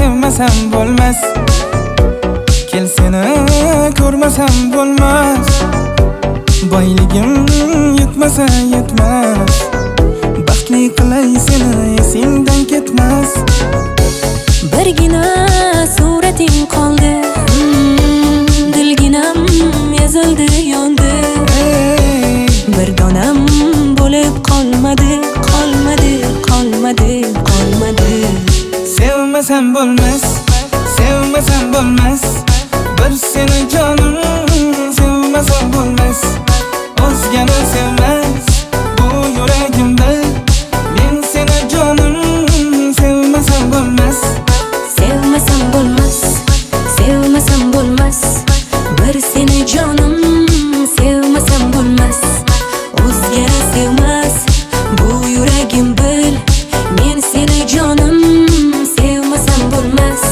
sevmasam bo'lmas. Kel seni ko'rmasam bo'lmas. Boyligim yetmasa yetmas. Baxtli qilay seni esingdan ketmas. Birgina surating qoldi, dilginam ezildi yondi. Bir donam bo'lib qolmadi, qolmadi, qolmadi, qolmadi. Sevmasam bo'lmas, sevmasam bo'lmas. Bir seni jonim sevmasam bo'lmas. O'zgani sevmas bu yuragimda. Men seni jonim sevmasam bo'lmas. Sevmasam bo'lmas, sevmasam bo'lmas. Bir seni jonim sevmasam bo'lmas. O'zgani sevmas bu yuragim bil. Men seni jonim sevmasam bo'lmas.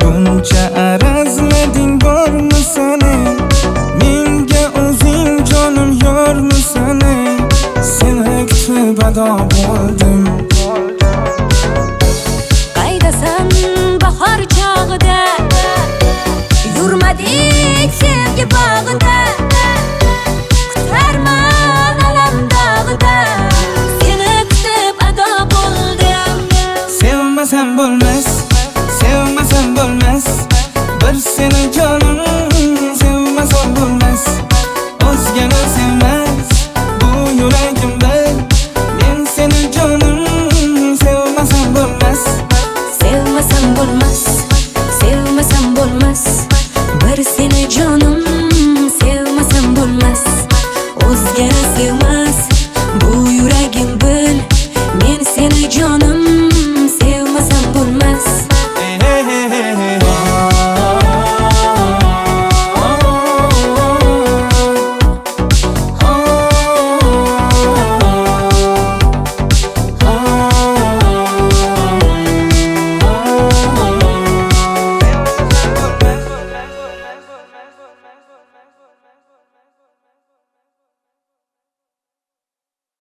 Buncha arazlading bormi sani? Menga o'zing jonim yormi sani? Seni kutib ado bo'ldim. Qaydasan bahor chog'ida, yurmadik sevgi bog'ida.